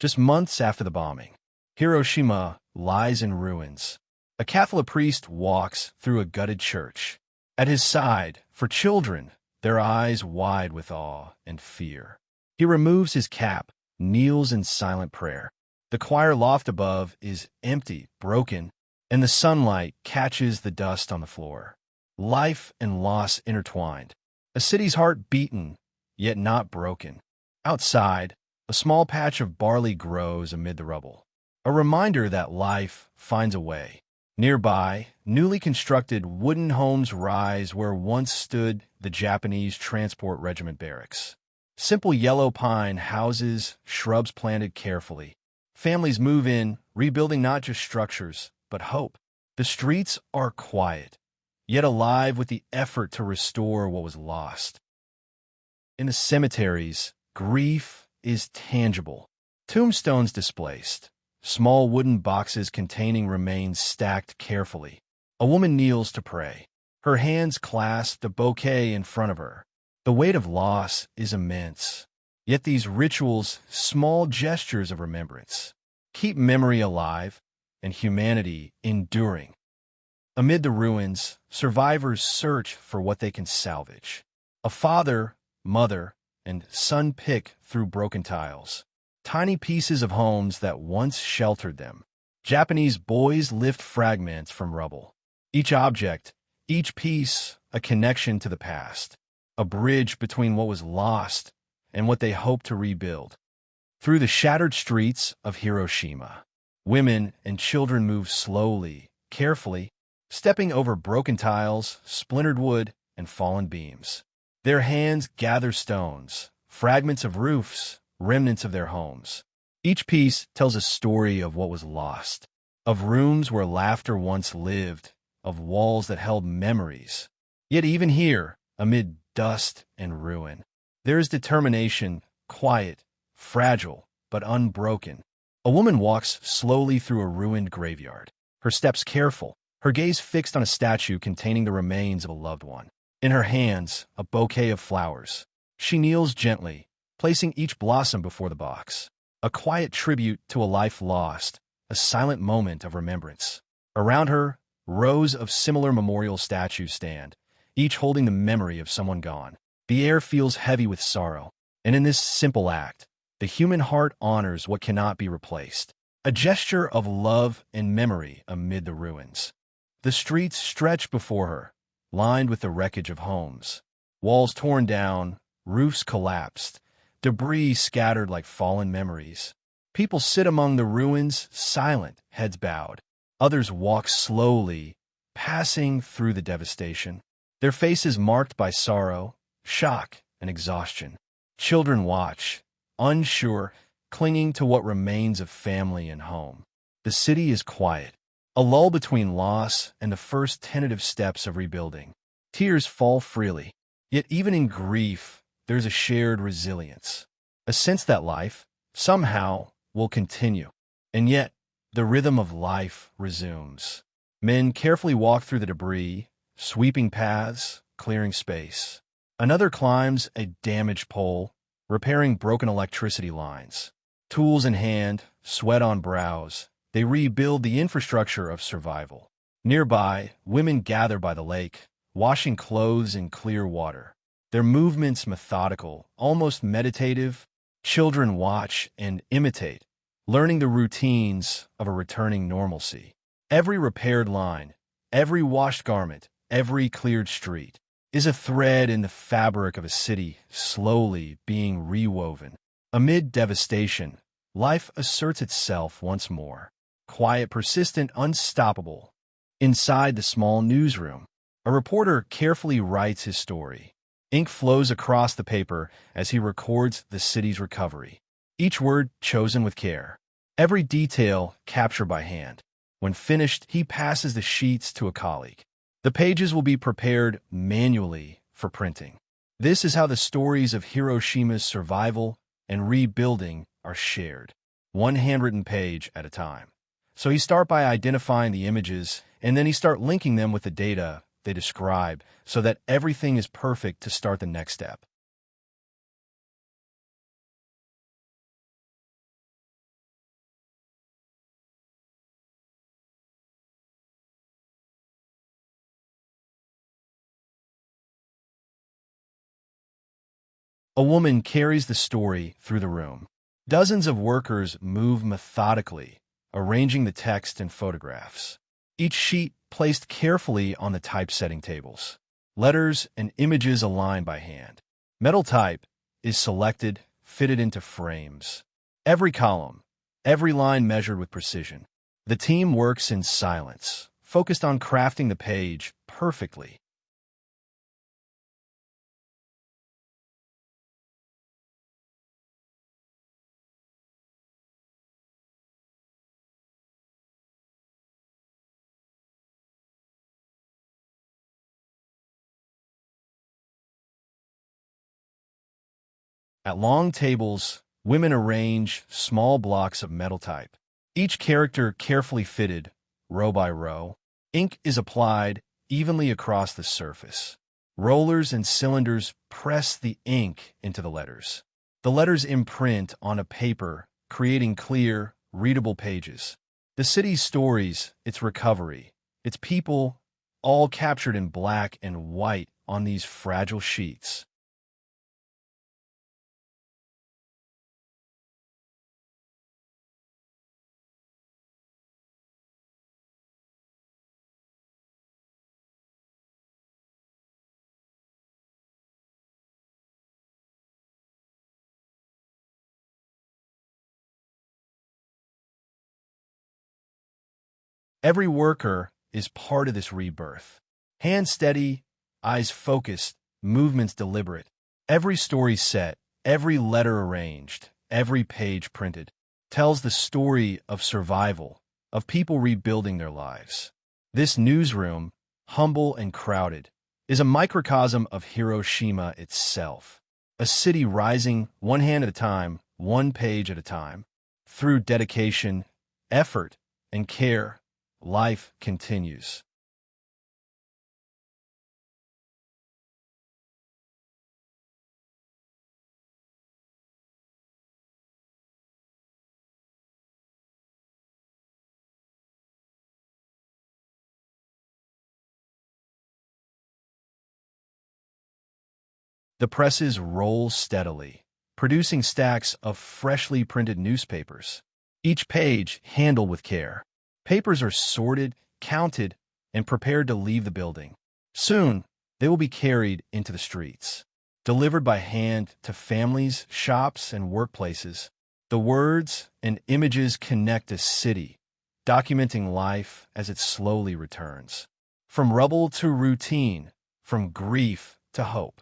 Just months after the bombing, Hiroshima lies in ruins. A Catholic priest walks through a gutted church. At his side, for children, their eyes wide with awe and fear. He removes his cap, kneels in silent prayer. The choir loft above is empty, broken, and the sunlight catches the dust on the floor. Life and loss intertwined. A city's heart beaten, yet not broken. Outside, a small patch of barley grows amid the rubble. A reminder that life finds a way. Nearby, newly constructed wooden homes rise where once stood the Japanese Transport Regiment barracks. Simple yellow pine houses, shrubs planted carefully. Families move in, rebuilding not just structures, but hope. The streets are quiet, yet alive with the effort to restore what was lost. In the cemeteries, grief is tangible. Tombstones displaced, small wooden boxes containing remains stacked carefully. A woman kneels to pray. Her hands clasped, a bouquet in front of her. The weight of loss is immense. Yet these rituals, small gestures of remembrance, keep memory alive and humanity enduring. Amid the ruins, survivors search for what they can salvage. A father, mother, and son pick through broken tiles. Tiny pieces of homes that once sheltered them. Japanese boys lift fragments from rubble. Each object, each piece, a connection to the past. A bridge between what was lost and what they hope to rebuild. Through the shattered streets of Hiroshima, women and children move slowly, carefully, stepping over broken tiles, splintered wood, and fallen beams. Their hands gather stones, fragments of roofs, remnants of their homes. Each piece tells a story of what was lost, of rooms where laughter once lived, of walls that held memories. Yet even here, amid dust and ruin, there is determination, quiet, fragile, but unbroken. A woman walks slowly through a ruined graveyard, her steps careful, her gaze fixed on a statue containing the remains of a loved one. In her hands, a bouquet of flowers. She kneels gently, placing each blossom before the box. A quiet tribute to a life lost, a silent moment of remembrance. Around her, rows of similar memorial statues stand, each holding the memory of someone gone. The air feels heavy with sorrow, and in this simple act, the human heart honors what cannot be replaced, a gesture of love and memory amid the ruins. The streets stretch before her, lined with the wreckage of homes. Walls torn down, roofs collapsed, debris scattered like fallen memories. People sit among the ruins, silent, heads bowed. Others walk slowly, passing through the devastation. Their faces marked by sorrow, shock, and exhaustion. Children watch, unsure, clinging to what remains of family and home. The city is quiet, a lull between loss and the first tentative steps of rebuilding. Tears fall freely, yet even in grief, there's a shared resilience, a sense that life, somehow, will continue. And yet, the rhythm of life resumes. Men carefully walk through the debris, sweeping paths, clearing space. Another climbs a damaged pole, repairing broken electricity lines. Tools in hand, sweat on brows, they rebuild the infrastructure of survival. Nearby, women gather by the lake, washing clothes in clear water. Their movements methodical, almost meditative. Children watch and imitate, learning the routines of a returning normalcy. Every repaired line, every washed garment, every cleared street is a thread in the fabric of a city slowly being rewoven. Amid devastation, life asserts itself once more. Quiet, persistent, unstoppable. Inside the small newsroom, a reporter carefully writes his story. Ink flows across the paper as he records the city's recovery. Each word chosen with care. Every detail captured by hand. When finished, he passes the sheets to a colleague. The pages will be prepared manually for printing. This is how the stories of Hiroshima's survival and rebuilding are shared, one handwritten page at a time. So he start by identifying the images, and then he start linking them with the data they describe so that everything is perfect to start the next step. A woman carries the story through the room. Dozens of workers move methodically, arranging the text and photographs. Each sheet placed carefully on the typesetting tables. Letters and images aligned by hand. Metal type is selected, fitted into frames. Every column, every line measured with precision. The team works in silence, focused on crafting the page perfectly. At long tables, women arrange small blocks of metal type. Each character carefully fitted, row by row. Ink is applied evenly across the surface. Rollers and cylinders press the ink into the letters. The letters imprint on a paper, creating clear, readable pages. The city's stories, its recovery, its people, all captured in black and white on these fragile sheets. Every worker is part of this rebirth. Hands steady, eyes focused, movements deliberate. Every story set, every letter arranged, every page printed, tells the story of survival, of people rebuilding their lives. This newsroom, humble and crowded, is a microcosm of Hiroshima itself. A city rising one hand at a time, one page at a time. Through dedication, effort, and care, life continues. The presses roll steadily, producing stacks of freshly printed newspapers. Each page handled with care. Papers are sorted, counted, and prepared to leave the building. Soon, they will be carried into the streets. Delivered by hand to families, shops, and workplaces, the words and images connect a city, documenting life as it slowly returns. From rubble to routine, from grief to hope.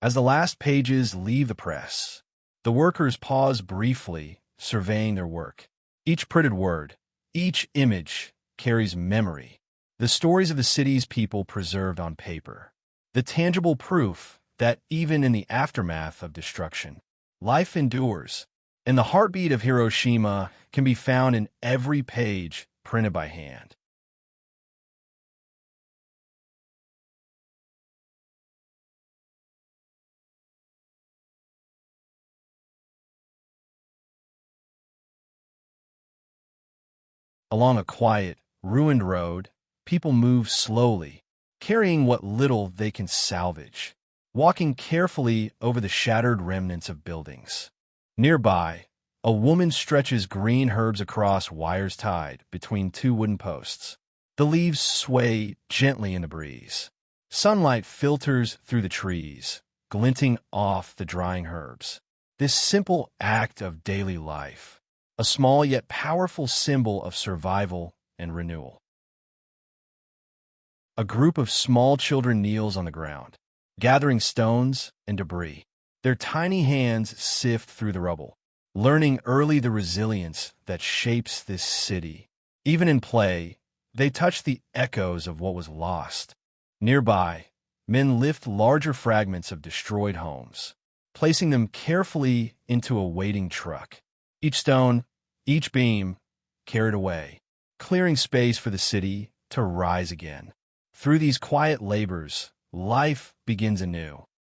As the last pages leave the press, the workers pause briefly, surveying their work. Each printed word, each image carries memory, the stories of the city's people preserved on paper, the tangible proof that even in the aftermath of destruction, life endures, and the heartbeat of Hiroshima can be found in every page printed by hand. Along a quiet, ruined road, people move slowly, carrying what little they can salvage, walking carefully over the shattered remnants of buildings. Nearby, a woman stretches green herbs across wires tied between two wooden posts. The leaves sway gently in the breeze. Sunlight filters through the trees, glinting off the drying herbs. This simple act of daily life, a small yet powerful symbol of survival and renewal. A group of small children kneels on the ground, gathering stones and debris. Their tiny hands sift through the rubble, learning early the resilience that shapes this city. Even in play, they touch the echoes of what was lost. Nearby, men lift larger fragments of destroyed homes, placing them carefully into a waiting truck. Each stone, each beam, carried away, clearing space for the city to rise again. Through these quiet labors, life begins anew.